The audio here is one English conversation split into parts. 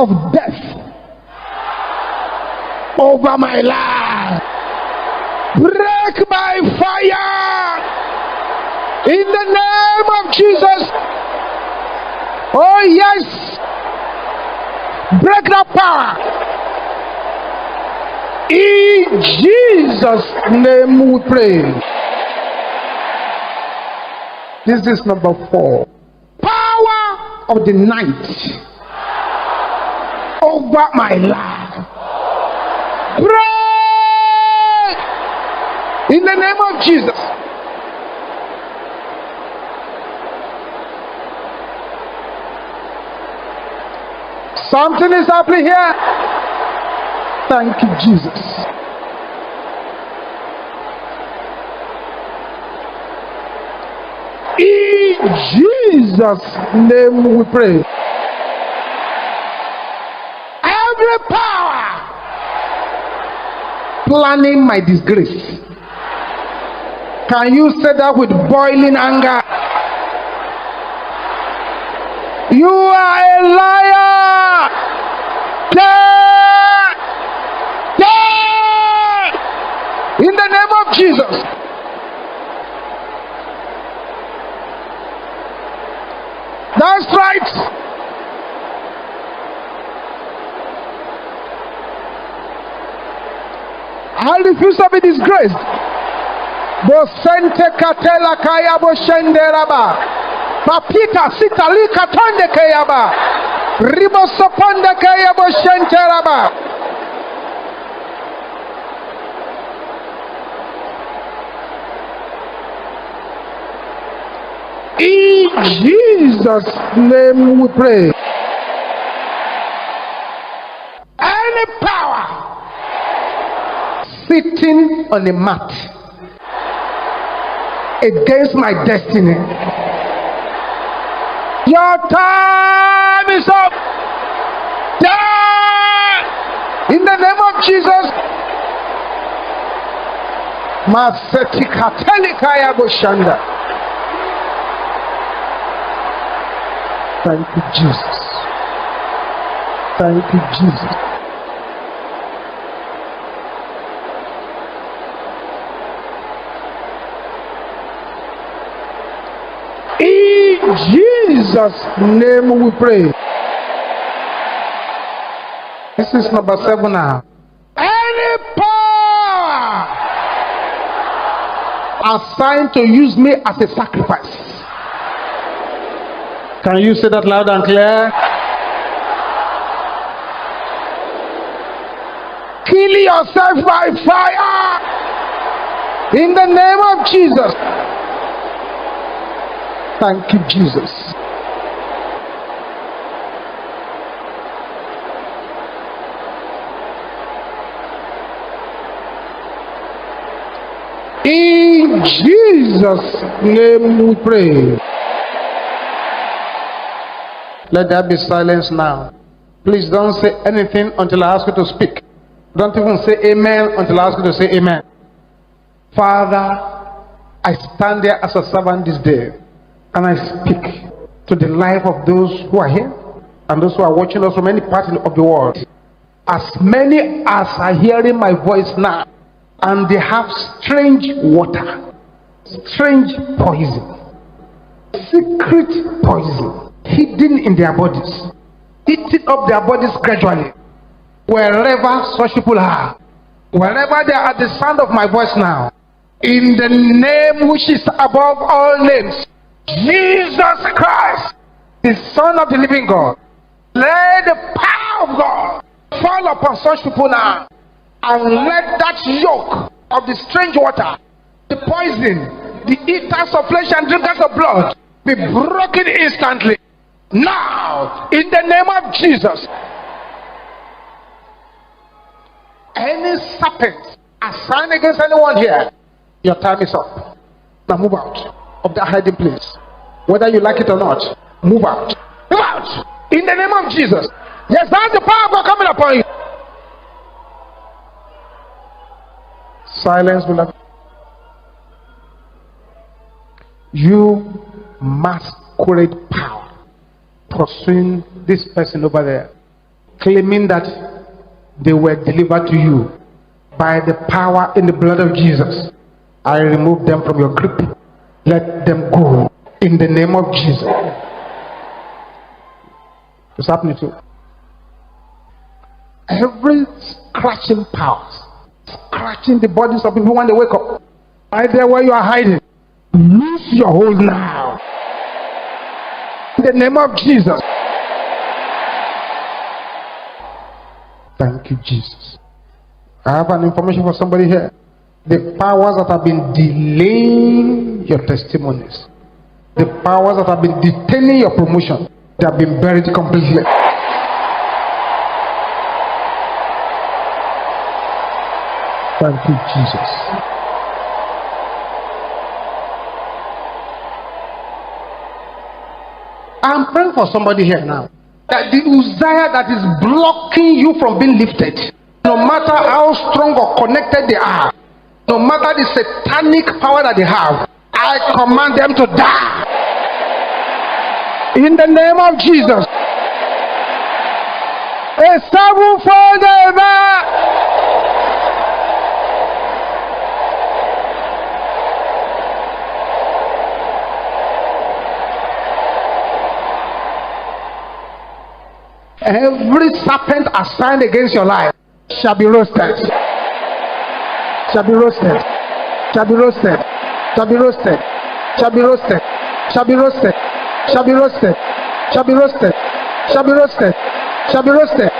of death over my life, break by fire in the name of Jesus. Oh yes, break that power in Jesus' name we pray. This is number 4. Power of the night over my life, break in the name of Jesus. Something is happening here. Thank you, Jesus. In Jesus' name we pray. Every power planning my disgrace, can you say that with boiling anger? You are a liar. Dead. Dead. In the name of Jesus. That's right. I refuse to be disgraced. Bosente katela kaya boshenderaba. Papita sitali katonde kayaba. Ribosoponde kaya boshenteraba. In Jesus' name we pray. Any power sitting on a mat against my destiny, your time is up. Die in the name of Jesus. Masetikatelikaya boshanda. Thank you, Jesus. Thank you, Jesus. In Jesus' name we pray. This is number 7 now. Any power assigned to use me as a sacrifice. Can you say that loud and clear? Kill yourself by fire in the name of Jesus. Thank you, Jesus. In Jesus' name we pray. Let there be silence now. Please don't say anything until I ask you to speak. Don't even say amen until I ask you to say amen. Father, I stand there as a servant this day and I speak to the life of those who are here and those who are watching us from any part of the world. As many as are hearing my voice now and they have strange water, strange poison, secret poison hidden in their bodies, eating up their bodies gradually. Wherever such people are, wherever they are at the sound of my voice now, in the name which is above all names, Jesus Christ, the Son of the living God, let the power of God fall upon such people now, and let that yoke of the strange water, the poison, the eaters of flesh and drinkers of blood, be broken instantly. Now, in the name of Jesus, any serpent assigned against anyone here, your time is up. Now move out of that hiding place. Whether you like it or not, move out. Move out! In the name of Jesus. Yes, that's the power of God coming upon you. Silence, beloved. You masquerade power pursuing this person over there. claiming that they were delivered to you by the power in the blood of Jesus, I remove them from your grip. Let them go in the name of Jesus. It's happening too. Every scratching powers, scratching the bodies of people when they wake up, right there where you are hiding, lose your hold now. In the name of Jesus. Thank you, Jesus. I have an information for somebody here. The powers that have been delaying your testimonies, the powers that have been detaining your promotion, they have been buried completely. Thank you, Jesus. I'm praying for somebody here now, that the Uzziah that is blocking you from being lifted, no matter how strong or connected they are, no matter the satanic power that they have, I command them to die. In the name of Jesus. A sevenfold amen. Every serpent assigned against your life shall be roasted. Shall be roasted. Shall be roasted. Shall be roasted. Shall be roasted. Shall be roasted. Shall be roasted. Shall be roasted. Shall be roasted. Shall be roasted.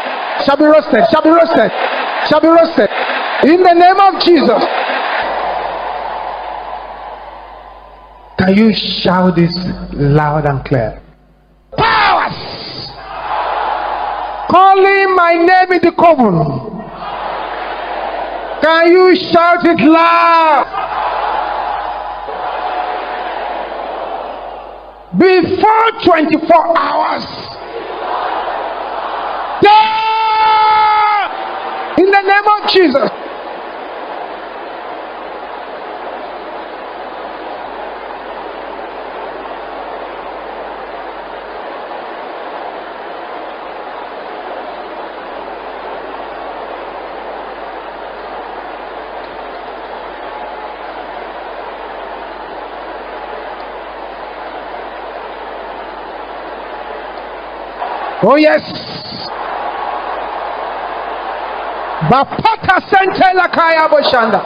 Shall be roasted. Shall be roasted. Shall be roasted. In the name of Jesus. Can you shout this loud and clear? Powers calling my name in the coven. Can you shout it loud? Before 24 hours. Die! In the name of Jesus. Oh yes. Bapata sente la kaya boshanda.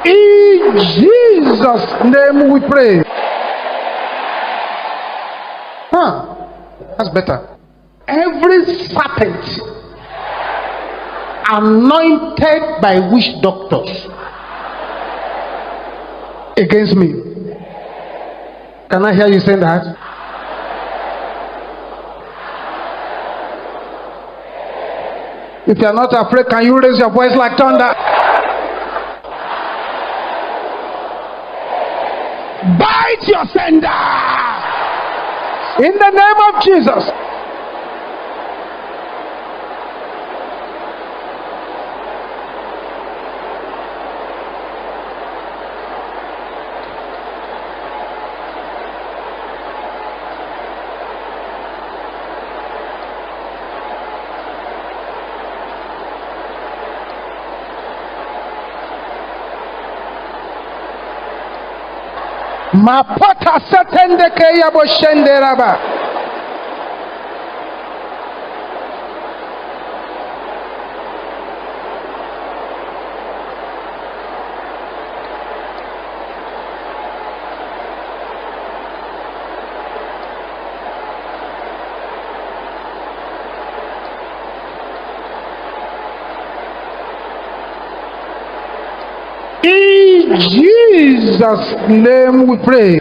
In Jesus' name we pray. That's better. Every serpent anointed by witch doctors against me. Can I hear you saying that? If you are not afraid, can you raise your voice like thunder? Bite your sender in the name of Jesus. Mapata satende ke yabo shenderaba. In Jesus' name we pray.